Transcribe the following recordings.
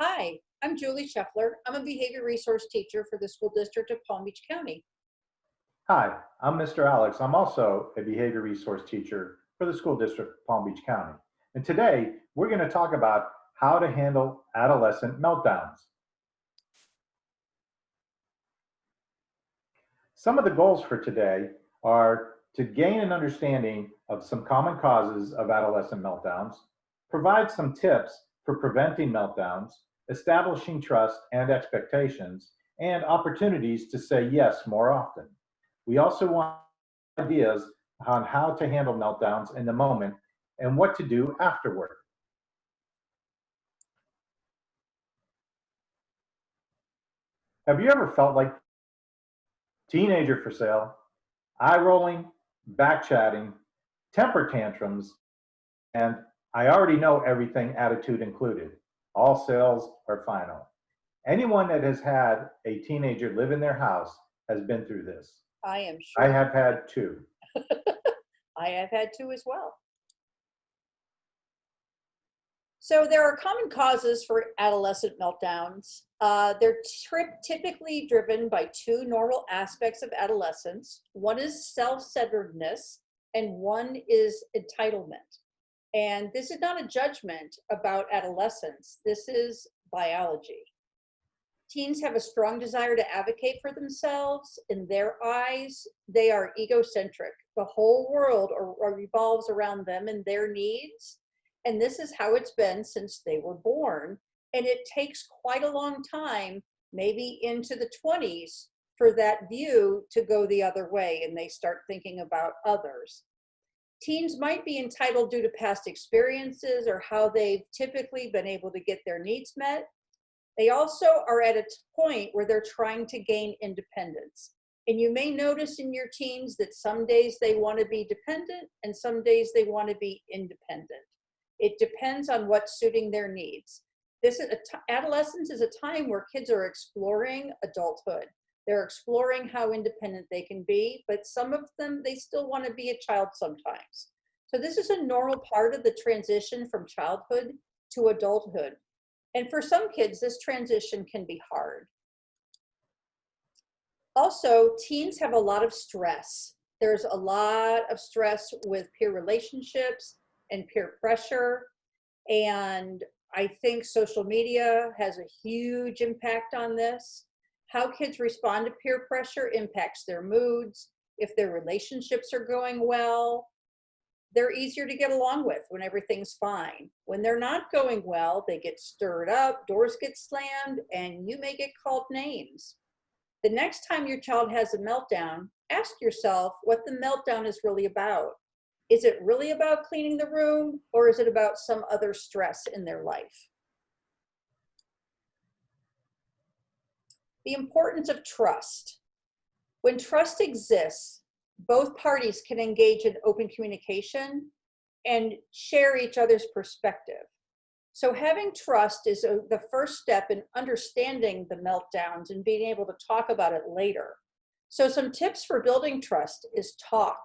Hi, I'm Julie Scheffler. I'm a behavior resource teacher for the school district of Palm Beach County. Hi, I'm Mr. Alex. I'm also a behavior resource teacher for the school district of Palm Beach County. And today we're going to talk about how to handle adolescent meltdowns. Some of the goals for today are to gain an understanding of some common causes of adolescent meltdowns, provide some tips for preventing meltdowns, establishing trust and expectations, and opportunities to say yes more often. We also want ideas on how to handle meltdowns in the moment and what to do afterward. Have you ever felt like teenager for sale, eye rolling, back chatting, temper tantrums, and I already know everything attitude included? All sales are final. Anyone that has had a teenager live in their house has been through this. I am I sure have had two. I have had two as well. So there are common causes for adolescent meltdowns. They're typically driven by two normal aspects of adolescence. One is self-centeredness and one is entitlement. And this is not a judgment about adolescence. This is biology. Teens have a strong desire to advocate for themselves. In their eyes, they are egocentric. The whole world revolves around them and their needs. And this is how it's been since they were born. And it takes quite a long time, maybe into the 20s, for that view to go the other way and they start thinking about others. Teens might be entitled due to past experiences or how they've typically been able to get their needs met. They also are at a point where they're trying to gain independence. And you may notice in your teens that some days they want to be dependent and some days they want to be independent. It depends on what's suiting their needs. Adolescence is a time where kids are exploring adulthood. They're exploring how independent they can be, but some of them, they still want to be a child sometimes. So this is a normal part of the transition from childhood to adulthood. And for some kids, this transition can be hard. Also, teens have a lot of stress. There's a lot of stress with peer relationships and peer pressure. And I think social media has a huge impact on this. How kids respond to peer pressure impacts their moods. If their relationships are going well, they're easier to get along with when everything's fine. When they're not going well, they get stirred up, doors get slammed, and you may get called names. The next time your child has a meltdown, ask yourself what the meltdown is really about. Is it really about cleaning the room, or is it about some other stress in their life? The importance of trust. When trust exists, both parties can engage in open communication and share each other's perspective. So having trust is the first step in understanding the meltdowns and being able to talk about it later. So some tips for building trust is talk.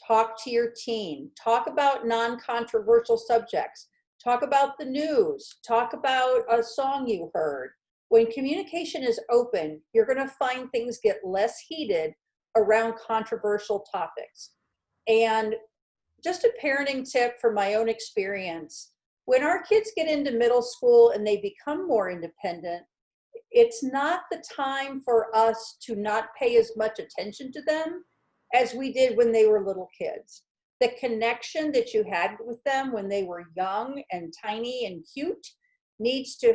Talk to your teen. Talk about non-controversial subjects. Talk about the news. Talk about a song you heard. When communication is open, you're going to find things get less heated around controversial topics. And just a parenting tip from my own experience, when our kids get into middle school and they become more independent, it's not the time for us to not pay as much attention to them as we did when they were little kids. The connection that you had with them when they were young and tiny and cute needs to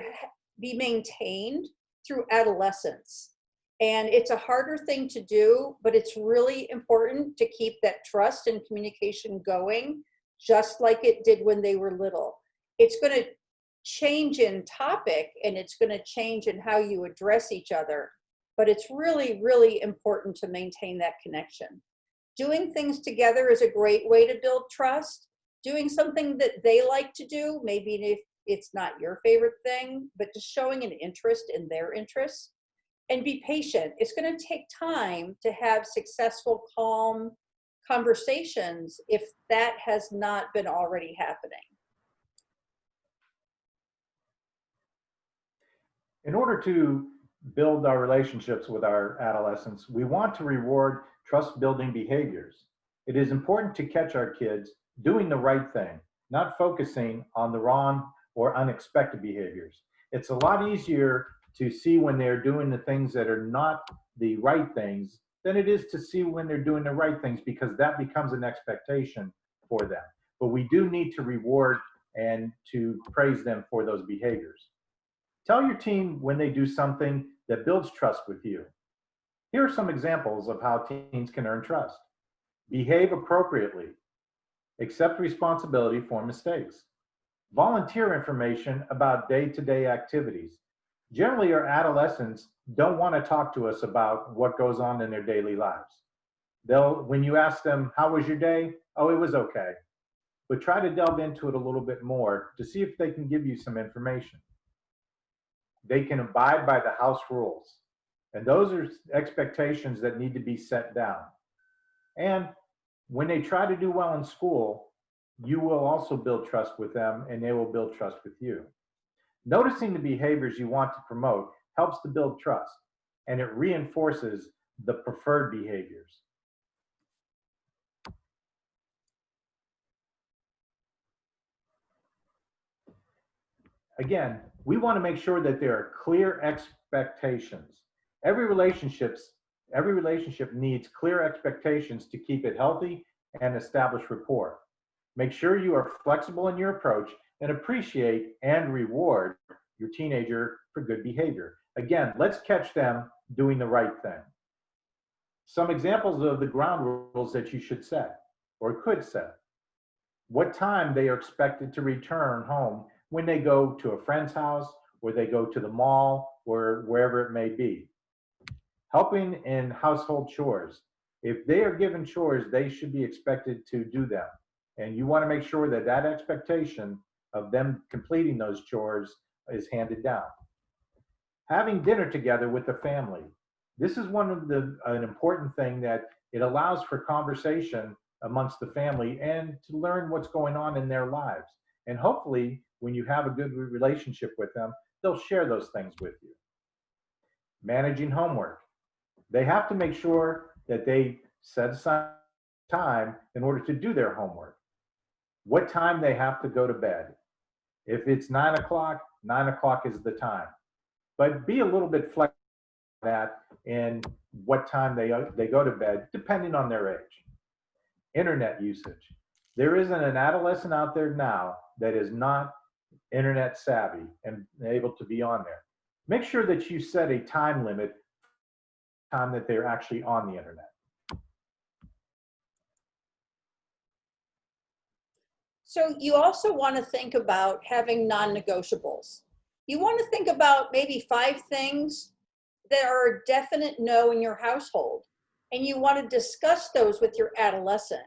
be maintained through adolescence. And it's a harder thing to do, but it's really important to keep that trust and communication going, just like it did when they were little. It's going to change in topic and it's going to change in how you address each other, but it's really, really important to maintain that connection. Doing things together is a great way to build trust. Doing something that they like to do, maybe if it's not your favorite thing, but just showing an interest in their interests. And be patient. It's going to take time to have successful, calm conversations if that has not been already happening. In order to build our relationships with our adolescents, we want to reward trust building behaviors. It is important to catch our kids doing the right thing, not focusing on the wrong or unexpected behaviors. It's a lot easier to see when they're doing the things that are not the right things than it is to see when they're doing the right things, because that becomes an expectation for them. But we do need to reward and to praise them for those behaviors. Tell your team when they do something that builds trust with you. Here are some examples of how teens can earn trust. Behave appropriately. Accept responsibility for mistakes. Volunteer information about day-to-day activities. Generally, our adolescents don't want to talk to us about what goes on in their daily lives. When you ask them, how was your day? Oh, it was okay. But try to delve into it a little bit more to see if they can give you some information. They can abide by the house rules. And those are expectations that need to be set down. And when they try to do well in school, you will also build trust with them and they will build trust with you. Noticing the behaviors you want to promote helps to build trust, and it reinforces the preferred behaviors. Again, we want to make sure that there are clear expectations. Every relationship needs clear expectations to keep it healthy and establish rapport. Make sure you are flexible in your approach and appreciate and reward your teenager for good behavior. Again, let's catch them doing the right thing. Some examples of the ground rules that you should set or could set. What time they are expected to return home when they go to a friend's house or they go to the mall or wherever it may be. Helping in household chores. If they are given chores, they should be expected to do them. And you want to make sure that that expectation of them completing those chores is handed down. Having dinner together with the family. This is an important thing that it allows for conversation amongst the family and to learn what's going on in their lives. And hopefully, when you have a good relationship with them, they'll share those things with you. Managing homework. They have to make sure that they set aside time in order to do their homework. What time they have to go to bed. If it's 9 o'clock, 9 o'clock is the time. But be a little bit flexible on that in what time they go to bed, depending on their age. Internet usage. There isn't an adolescent out there now that is not internet savvy and able to be on there. Make sure that you set a time limit time that they're actually on the internet. So you also want to think about having non-negotiables. You want to think about maybe 5 things that are a definite no in your household, and you want to discuss those with your adolescent.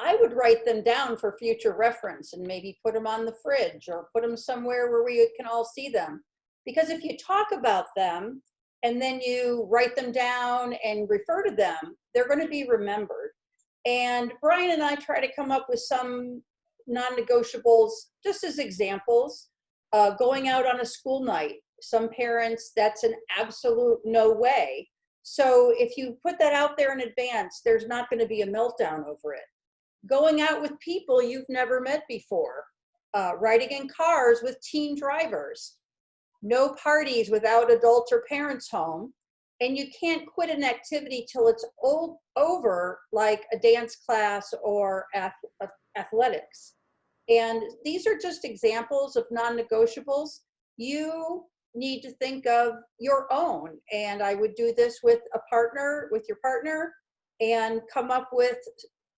I would write them down for future reference and maybe put them on the fridge or put them somewhere where we can all see them. Because if you talk about them and then you write them down and refer to them, they're going to be remembered. And Brian and I try to come up with some non-negotiables just as examples. Going out on a school night. Some parents, that's an absolute no way. So if you put that out there in advance, there's not going to be a meltdown over it. Going out with people you've never met before. Riding in cars with teen drivers. No parties without adults or parents home. And you can't quit an activity till it's over, like a dance class or athletics. And these are just examples of non-negotiables. You need to think of your own. And I would do this with your partner, and come up with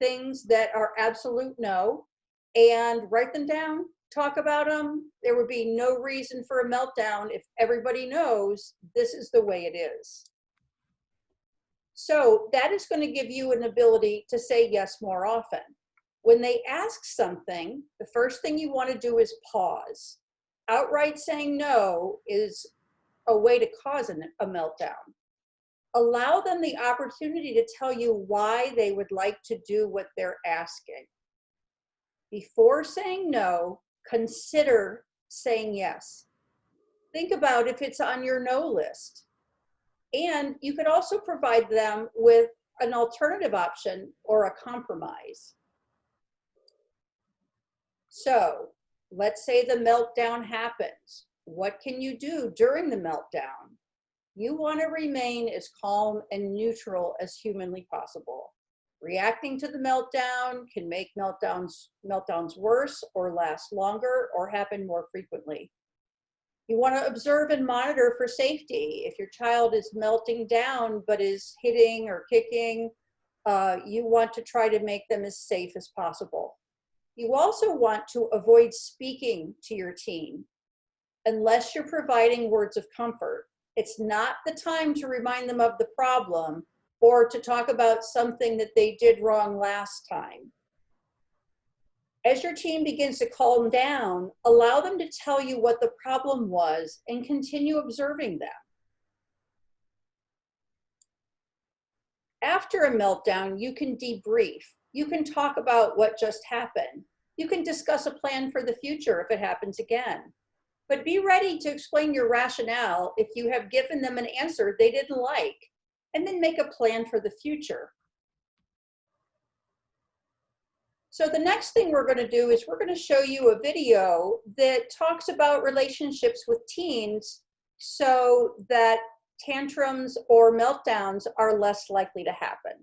things that are absolute no, and write them down, talk about them. There would be no reason for a meltdown if everybody knows this is the way it is. So that is going to give you an ability to say yes more often. When they ask something, the first thing you want to do is pause. Outright saying no is a way to cause a meltdown. Allow them the opportunity to tell you why they would like to do what they're asking. Before saying no, consider saying yes. Think about if it's on your no list. And you could also provide them with an alternative option or a compromise. So let's say the meltdown happens. What can you do during the meltdown? You want to remain as calm and neutral as humanly possible. Reacting to the meltdown can make meltdowns worse or last longer or happen more frequently. You want to observe and monitor for safety. If your child is melting down but is hitting or kicking, you want to try to make them as safe as possible. You also want to avoid speaking to your teen unless you're providing words of comfort. It's not the time to remind them of the problem or to talk about something that they did wrong last time. As your teen begins to calm down, allow them to tell you what the problem was and continue observing them. After a meltdown, you can debrief. You can talk about what just happened. You can discuss a plan for the future if it happens again. But be ready to explain your rationale if you have given them an answer they didn't like, and then make a plan for the future. So the next thing we're going to do is we're going to show you a video that talks about relationships with teens so that tantrums or meltdowns are less likely to happen.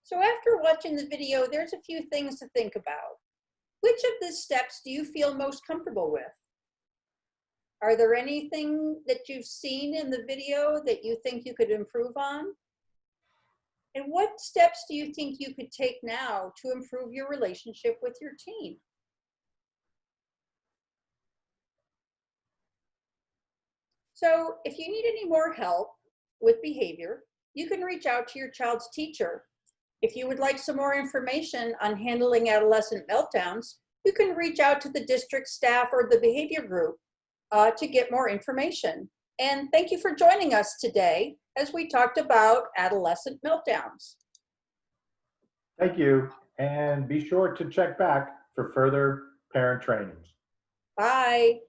So after watching the video, there's a few things to think about. Which of the steps do you feel most comfortable with? Are there anything that you've seen in the video that you think you could improve on? And what steps do you think you could take now to improve your relationship with your teen? So if you need any more help with behavior, you can reach out to your child's teacher. If you would like some more information on handling adolescent meltdowns, you can reach out to the district staff or the behavior group to get more information. And thank you for joining us today as we talked about adolescent meltdowns. Thank you, and be sure to check back for further parent trainings. Bye.